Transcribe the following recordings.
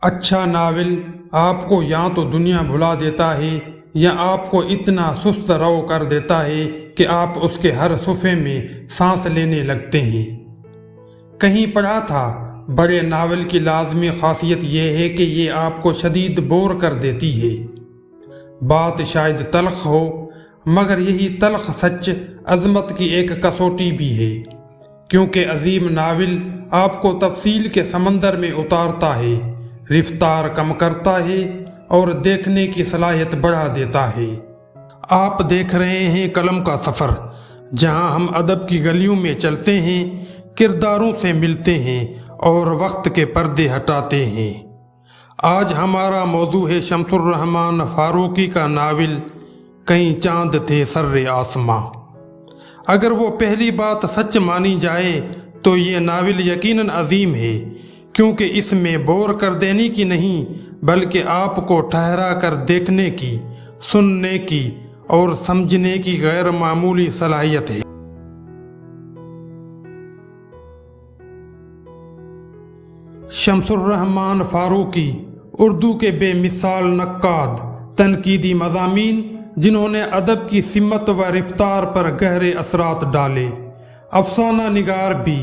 اچھا ناول آپ کو یا تو دنیا بھلا دیتا ہے یا آپ کو اتنا سست رو کر دیتا ہے کہ آپ اس کے ہر صفحے میں سانس لینے لگتے ہیں۔ کہیں پڑھا تھا بڑے ناول کی لازمی خاصیت یہ ہے کہ یہ آپ کو شدید بور کر دیتی ہے۔ بات شاید تلخ ہو مگر یہی تلخ سچ عظمت کی ایک کسوٹی بھی ہے، کیونکہ عظیم ناول آپ کو تفصیل کے سمندر میں اتارتا ہے، رفتار کم کرتا ہے اور دیکھنے کی صلاحیت بڑھا دیتا ہے۔ آپ دیکھ رہے ہیں قلم کا سفر، جہاں ہم ادب کی گلیوں میں چلتے ہیں، کرداروں سے ملتے ہیں اور وقت کے پردے ہٹاتے ہیں۔ آج ہمارا موضوع ہے شمس الرحمن فاروقی کا ناول کہیں چاند تھے سر آسماں۔ اگر وہ پہلی بات سچ مانی جائے تو یہ ناول یقیناً عظیم ہے، کیونکہ اس میں بور کر دینے کی نہیں بلکہ آپ کو ٹھہرا کر دیکھنے کی، سننے کی اور سمجھنے کی غیر معمولی صلاحیت ہے۔ شمس الرحمن فاروقی اردو کے بے مثال نقاد، تنقیدی مضامین جنہوں نے ادب کی سمت و رفتار پر گہرے اثرات ڈالے، افسانہ نگار بھی،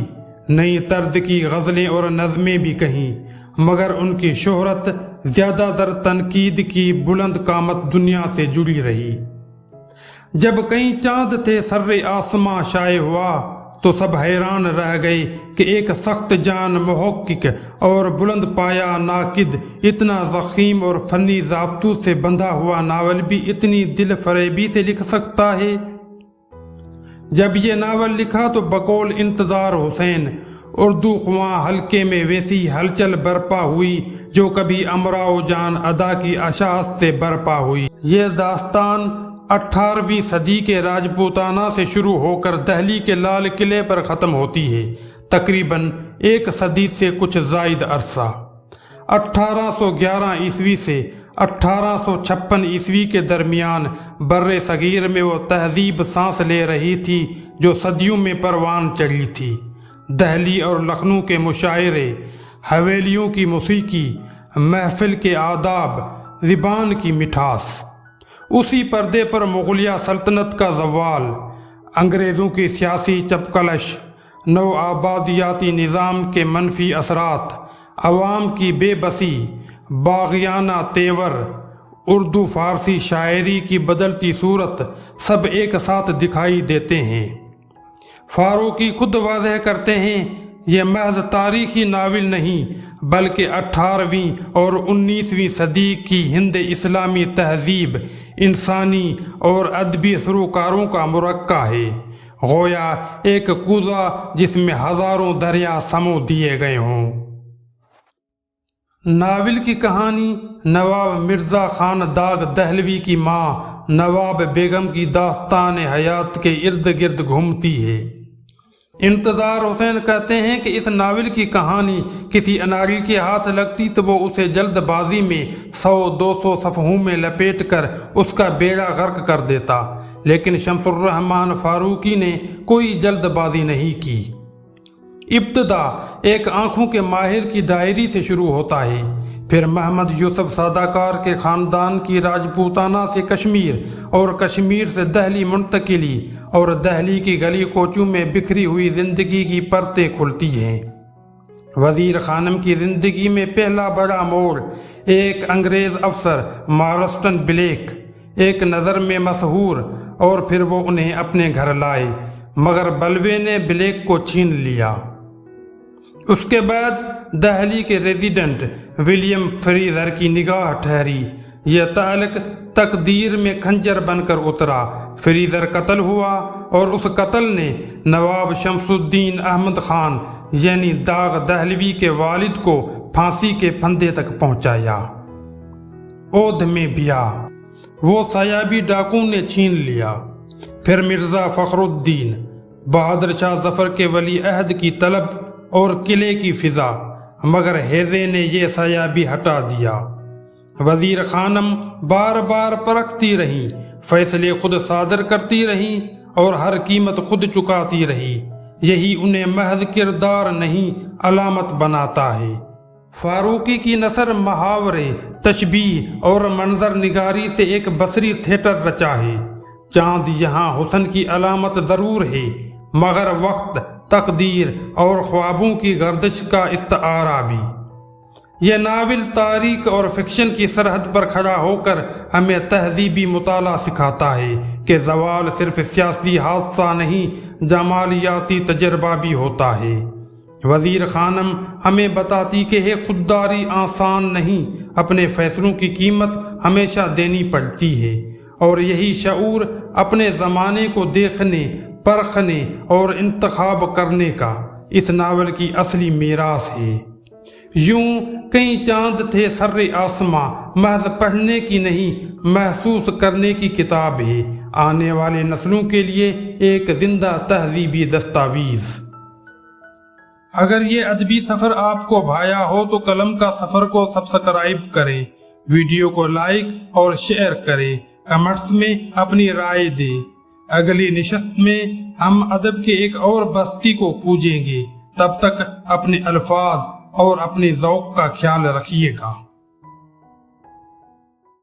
نئی طرز کی غزلیں اور نظمیں بھی کہیں، مگر ان کی شہرت زیادہ تر تنقید کی بلند قامت دنیا سے جڑی رہی۔ جب کہیں چاند تھے سر آسماں شائع ہوا تو سب حیران رہ گئے کہ ایک سخت جان محقق اور بلند پایا ناقد اتنا ضخیم اور فنی ضابطوں سے بندھا ہوا ناول بھی اتنی دل فریبی سے لکھ سکتا ہے۔ جب یہ ناول لکھا تو بقول انتظار حسین اردو خواں حلقے میں ویسی ہلچل برپا ہوئی جو کبھی امراؤ جان ادا کی اشاعت سے برپا ہوئی۔ یہ داستان 18ویں صدی کے راجپوتانہ سے شروع ہو کر دہلی کے لال قلعے پر ختم ہوتی ہے، تقریباً ایک صدی سے کچھ زائد عرصہ۔ 1811 عیسوی سے 1856 عیسوی کے درمیان بر صغیر میں وہ تہذیب سانس لے رہی تھی جو صدیوں میں پروان چڑھی تھی۔ دہلی اور لکھنؤ کے مشاعرے، حویلیوں کی موسیقی، محفل کے آداب، زبان کی مٹھاس۔ اسی پردے پر مغلیہ سلطنت کا زوال، انگریزوں کی سیاسی چپقلش، نو آبادیاتی نظام کے منفی اثرات، عوام کی بے بسی، باغیانہ تیور، اردو فارسی شاعری کی بدلتی صورت سب ایک ساتھ دکھائی دیتے ہیں۔ فاروقی خود واضح کرتے ہیں یہ محض تاریخی ناول نہیں بلکہ 18ویں اور 19ویں صدی کی ہند اسلامی تہذیب، انسانی اور ادبی سروکاروں کا مرقع ہے، گویا ایک کوزہ جس میں ہزاروں دریا سمو دیے گئے ہوں۔ ناول کی کہانی نواب مرزا خان داغ دہلوی کی ماں نواب بیگم کی داستان حیات کے ارد گرد گھومتی ہے۔ انتظار حسین کہتے ہیں کہ اس ناول کی کہانی کسی اناڑی کے ہاتھ لگتی تو وہ اسے جلد بازی میں 100-200 صفحوں میں لپیٹ کر اس کا بیڑا غرق کر دیتا، لیکن شمس الرحمن فاروقی نے کوئی جلد بازی نہیں کی۔ ابتدا ایک آنکھوں کے ماہر کی ڈائری سے شروع ہوتا ہے، پھر محمد یوسف ساداکار کے خاندان کی راجپوتانہ سے کشمیر اور کشمیر سے دہلی منتقلی اور دہلی کی گلی کوچوں میں بکھری ہوئی زندگی کی پرتیں کھلتی ہیں۔ وزیر خانم کی زندگی میں پہلا بڑا موڑ ایک انگریز افسر مارسٹن بلیک، ایک نظر میں مسحور، اور پھر وہ انہیں اپنے گھر لائے مگر بلوے نے بلیک کو چھین لیا۔ اس کے بعد دہلی کے ریزیڈنٹ ولیم فریزر کی نگاہ ٹھہری، یہ تعلق تقدیر میں کھنجر بن کر اترا۔ فریزر قتل ہوا اور اس قتل نے نواب شمس الدین احمد خان یعنی داغ دہلوی کے والد کو پھانسی کے پھندے تک پہنچایا۔ اودھ میں بیاہ وہ سیابی ڈاکو نے چھین لیا۔ پھر مرزا فخر الدین، بہادر شاہ ظفر کے ولی عہد کی طلب اور قلعے کی فضا، مگر ہیضے نے یہ سیابی ہٹا دیا۔ وزیر خانم بار بار پرکھتی رہیں، فیصلے خود صادر کرتی رہیں اور ہر قیمت خود چکاتی رہی۔ یہی انہیں محض کردار نہیں علامت بناتا ہے۔ فاروقی کی نثر محاورے، تشبیہ اور منظر نگاری سے ایک بصری تھیٹر رچا ہے۔ چاند یہاں حسن کی علامت ضرور ہے، مگر وقت، تقدیر اور خوابوں کی گردش کا استعارہ بھی۔ یہ ناول تاریخ اور فکشن کی سرحد پر کھڑا ہو کر ہمیں تہذیبی مطالعہ سکھاتا ہے کہ زوال صرف سیاسی حادثہ نہیں، جمالیاتی تجربہ بھی ہوتا ہے۔ وزیر خانم ہمیں بتاتی کہ خودداری آسان نہیں، اپنے فیصلوں کی قیمت ہمیشہ دینی پڑتی ہے، اور یہی شعور اپنے زمانے کو دیکھنے، پرکھنے اور انتخاب کرنے کا اس ناول کی اصلی میراث ہے۔ یوں کئی چاند تھے سر آسماں، محض پڑھنے کی نہیں محسوس کرنے کی کتاب ہے، آنے والے نسلوں کے لیے ایک زندہ تہذیبی دستاویز۔ اگر یہ ادبی سفر آپ کو بھایا ہو تو قلم کا سفر کو سبسکرائب کریں، ویڈیو کو لائک اور شیئر کریں، کمنٹس میں اپنی رائے دیں۔ اگلی نشست میں ہم ادب کے ایک اور بستی کو پوجیں گے۔ تب تک اپنے الفاظ اور اپنے ذوق کا خیال رکھیے گا۔